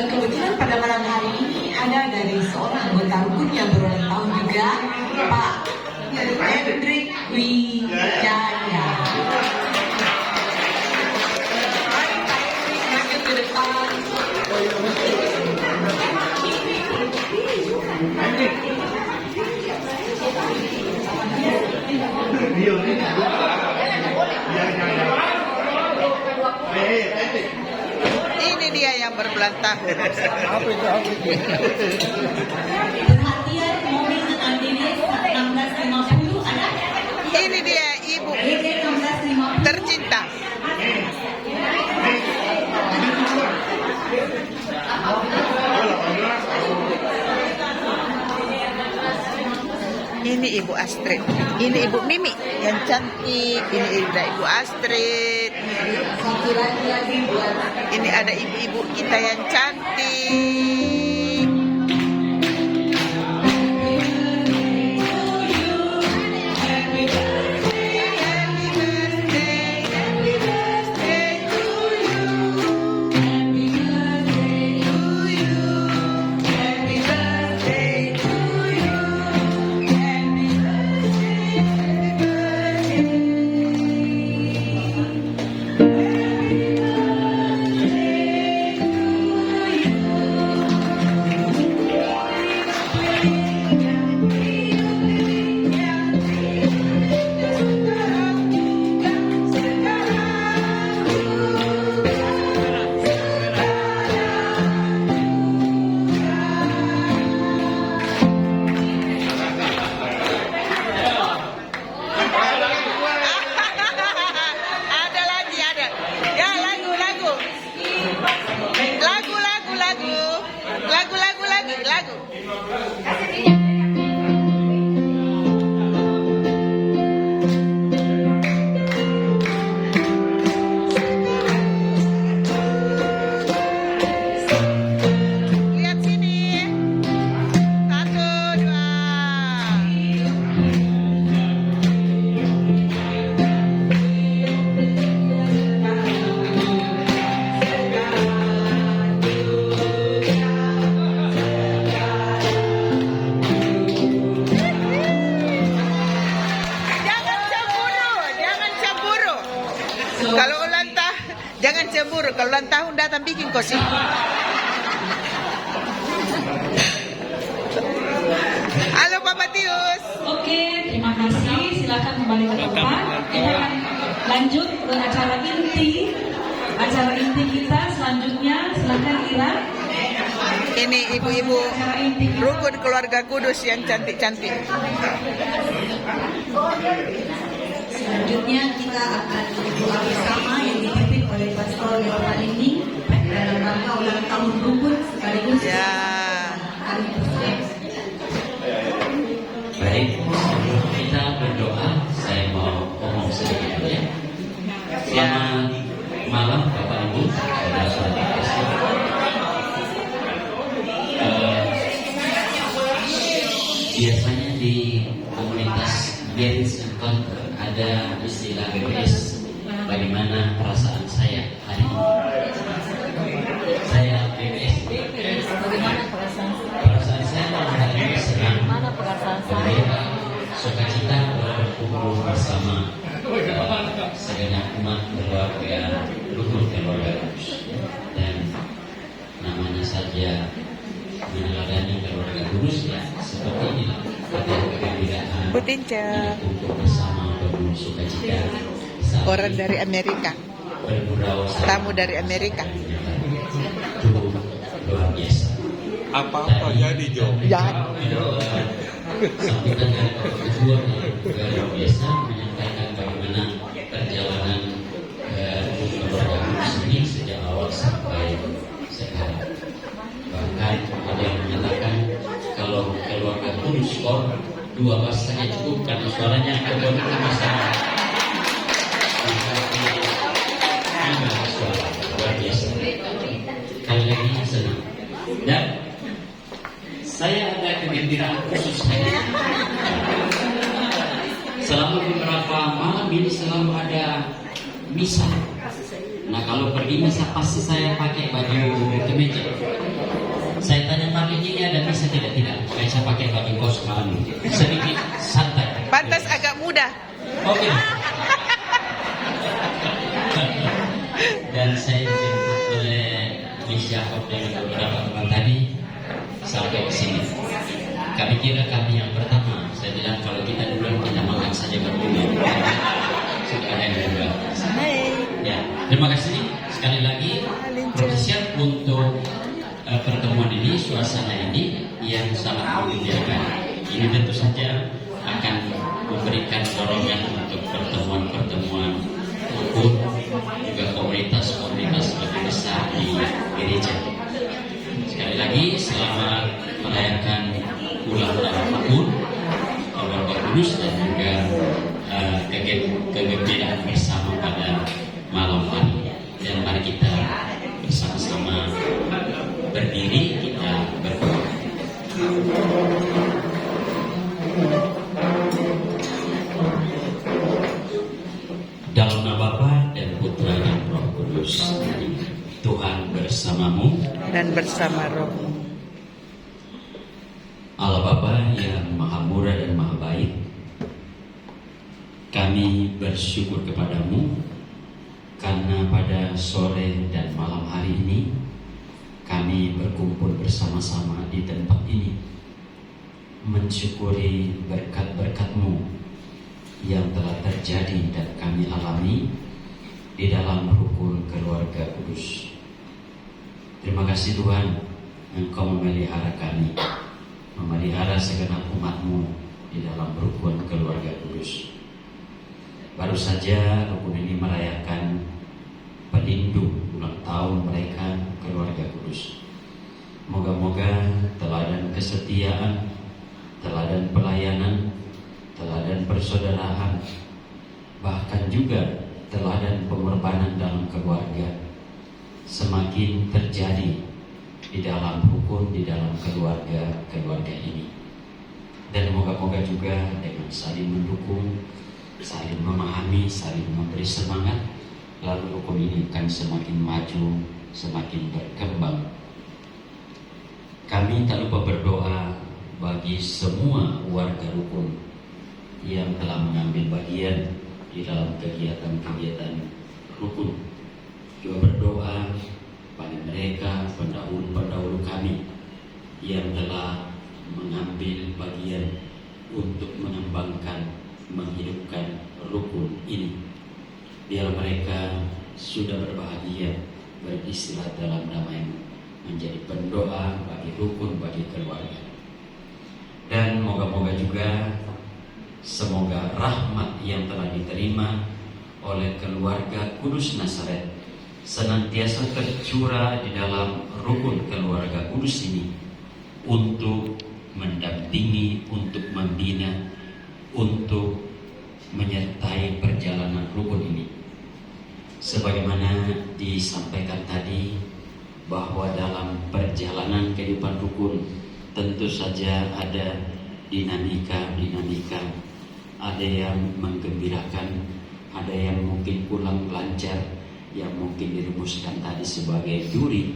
kebetulan pada malam hari ini ada dari seorang anggota rukun yang berulang tahun juga, Pak Hendrik Wijaya. Maju ke depan. Ini dia yang berulang tahun. Perhatian mobil dengan DD 1650 ada? Ini dia ibu DD 1650 tercinta. Ini Ibu Astrid, ini Ibu Mimi yang cantik, ini Ibu Astrid. Ini ada ibu-ibu kita yang cantik. Lagu. Lihat sini. 1, 2. Kalau ulang tahun, jangan cemburu. Kalau ulang tahun datang bikin kosi. Halo Pak Matius. Oke, terima kasih. Silakan kembali ke tempat. Kita akan lanjut ke acara inti. Acara inti kita selanjutnya. Silakan Ira. Ini ibu-ibu rukun keluarga Kudus yang cantik-cantik. Selanjutnya kita akan berdoa bersama yang dipimpin oleh Pastor Yohan ini dalam rangka ulang tahun rukun sekaligus Ya. hari tersebut. Baik, sebelum kita berdoa, saya mau ngomong sedikit ya. Selamat malam Bapak Ibu, saudara-saudara Kristen. Biasanya di komunitas Gates Encounter ada istilah BPS, bagaimana perasaan saya hari ini. Saya BPS. Bagaimana perasaan Perasaan saya hari ini senang, Mana perasaan saya? gembira, sukacita berkumpul bersama segenap umat keluarga rukun keluarga Kudus. Dan namanya saja meneladani keluarga Kudus ya, seperti inilah ada kegembiraan, Bu Tinca, kumpul bersama berbuka sukacita. Saat orang dari Amerika, bergurau tamu dari Amerika. itu luar biasa. Apa-apa jadi Jo. Ya. Sambutan dari Bapak Ketua yang luar biasa menyampaikan bagaimana perjalanan keluarga Kudus ini sejak awal sampai sekarang. Bahkan ada yang menyatakan kalau keluarga Kudus skor 2 saja cukup karena suaranya kebanyakan masyarakat. Suara luar biasa. Kali lagi senang. Dan saya ada kegembiraan khusus hari ini. Selama beberapa malam ini selalu ada misa Nah kalau pergi misa pasti saya pakai baju kemeja. Saya tanya Marlin ini ada misa tidak? Saya pakai baju kos malam sedikit santai. Pantas agak muda. Oke. Dan saya dijemput oleh Miss Jacob dan beberapa teman tadi sampai ke sini. Kami kira kami yang pertama. Saya bilang kalau kita duluan kita makan saja berdua. Sudah ada yang kedua. Ya, terima kasih sekali lagi Profesor untuk pertemuan ini, suasana ini yang sangat menggembirakan. Ini tentu saja akan memberikan dorongan untuk pertemuan-pertemuan maupun juga komunitas-komunitas lebih besar di gereja. Sekali lagi selamat merayakan ulang tahun keluarga kudus dan juga kegembiraan bersama pada malam hari. Dan mari kita bersama-sama berdiri, kita berdoa. Dalam nama Bapa dan Putra dan Roh Kudus, Tuhan bersamamu Dan bersama rohmu. Allah Bapa yang Maha Murah dan Maha Baik, kami bersyukur kepadamu karena pada sore dan malam hari ini kami berkumpul bersama-sama di tempat ini mensyukuri berkat-berkat-Mu yang telah terjadi dan kami alami di dalam rukun keluarga kudus. Terima kasih Tuhan, Engkau memelihara kami, memelihara segenap umat-Mu di dalam rukun keluarga kudus. Baru saja rukun ini merayakan pelindung ulang tahun mereka keluarga kudus. Moga-moga teladan kesetiaan, teladan pelayanan, teladan persaudaraan, bahkan juga teladan pengorbanan dalam keluarga semakin terjadi di dalam rukun, di dalam keluarga ini. Dan moga-moga juga dengan saling mendukung, saling memahami, saling memberi semangat, lalu rukun ini akan semakin maju, semakin berkembang. Kami tak lupa berdoa bagi semua warga rukun yang telah mengambil bagian di dalam kegiatan-kegiatan rukun. Juga berdoa bagi mereka pendahulu-pendahulu kami yang telah mengambil bagian untuk mengembangkan, menghidupkan rukun ini. Biar mereka sudah berbahagia beristirahat dalam damai, menjadi pendoa bagi rukun, bagi keluarga. Dan moga-moga juga semoga rahmat yang telah diterima oleh keluarga Kudus Nazaret senantiasa tercurah di dalam rukun keluarga kudus ini untuk mendampingi, untuk membina, untuk menyertai perjalanan rukun ini. Sebagaimana disampaikan tadi bahwa dalam perjalanan kehidupan rukun tentu saja ada dinamika, ada yang menggembirakan, ada yang mungkin kurang lancar, yang mungkin dirumuskan tadi sebagai duri,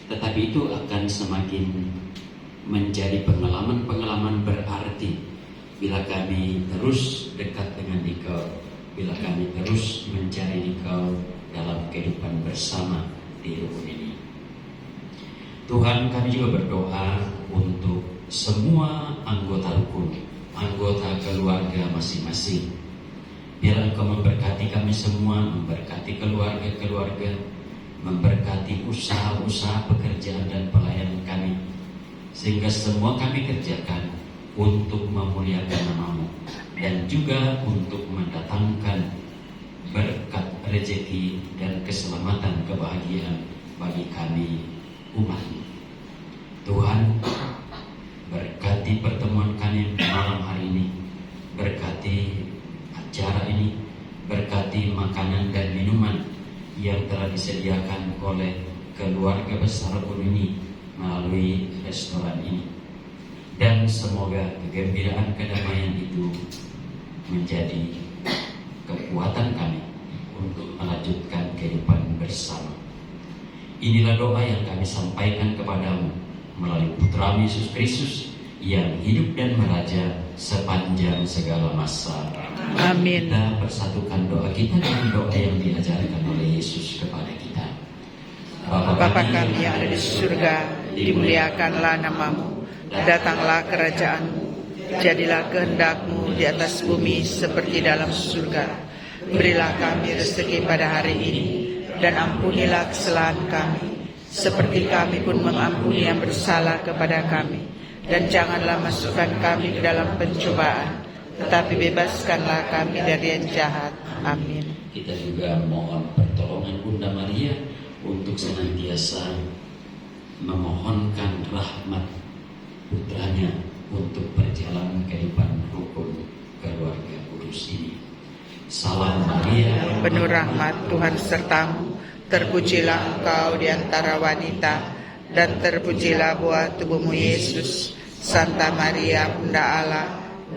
tetapi itu akan semakin menjadi pengalaman-pengalaman berarti bila kami terus dekat dengan Engkau, bila kami terus mencari Engkau dalam kehidupan bersama di rukun ini. Tuhan, kami juga berdoa untuk semua anggota rukun, anggota keluarga masing-masing. Biar Engkau memberkati kami semua, memberkati keluarga-keluarga, memberkati usaha-usaha pekerjaan dan pelayanan kami, sehingga semua kami kerjakan untuk memuliakan nama-Mu dan juga untuk mendatangkan berkat rezeki dan keselamatan, kebahagiaan bagi kami umat-Mu. Tuhan, berkati pertemuan kami malam hari ini, berkati acara ini, berkati makanan dan minuman yang telah disediakan oleh keluarga besar rukun ini melalui restoran ini. Dan semoga kegembiraan kedamaian itu menjadi kekuatan kami untuk melanjutkan kehidupan bersama. Inilah doa yang kami sampaikan kepadamu melalui Putra Yesus Kristus yang hidup dan meraja sepanjang segala masa. Amin. Kita persatukan doa kita dengan doa yang diajarkan oleh Yesus kepada kita. Bapa kami yang ada di surga, dimuliakanlah namamu, datanglah kerajaanmu, jadilah kehendak-Mu di atas bumi seperti dalam surga. Berilah kami rezeki pada hari ini, dan ampunilah kesalahan kami, seperti kami pun mengampuni yang bersalah kepada kami. Dan janganlah masukkan kami ke dalam pencobaan, tetapi bebaskanlah kami dari yang jahat. Amin. Kita juga mohon pertolongan Bunda Maria untuk senantiasa memohonkan rahmat putranya untuk perjalanan kehidupan rukun keluarga kudus ini. Salam Maria, Penuh rahmat, Tuhan sertamu, terpujilah engkau di antara wanita, dan terpujilah buah tubuhmu Yesus. Santa Maria, Bunda Allah,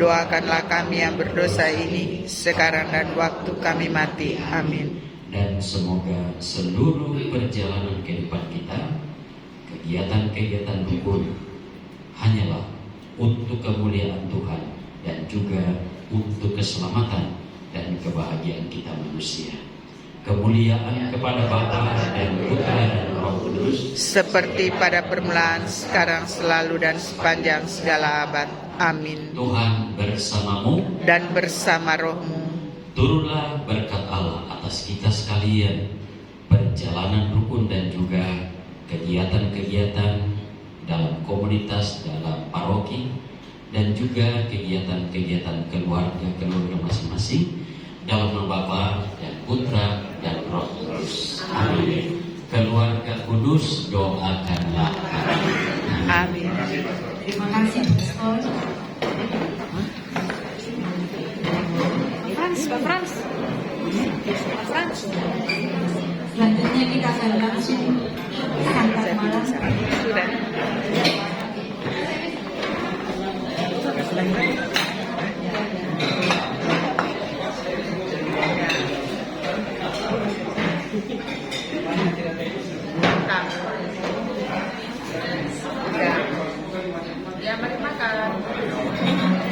doakanlah kami yang berdosa ini, sekarang dan waktu kami mati. Amin. dan semoga seluruh perjalanan kehidupan kita, kegiatan-kegiatan rukun hanyalah untuk kemuliaan Tuhan dan juga untuk keselamatan dan kebahagiaan kita manusia. Kemuliaan kepada Bapa dan Putra dan Roh Kudus, Seperti pada permulaan, sekarang, selalu, dan sepanjang segala abad. Amin. Tuhan bersamamu. Dan bersama rohmu, Turunlah berkat Allah atas kita sekalian, perjalanan rukun dan juga kegiatan-kegiatan dalam komunitas, dalam paroki, dan juga kegiatan-kegiatan keluarga masing-masing, dalam nama Bapa dan Putra dan Roh Kudus. Amin. Keluarga kudus, doakanlah kami. amin. Terima kasih, Pastor. Selanjutnya kita akan langsung santap malam. Sudah.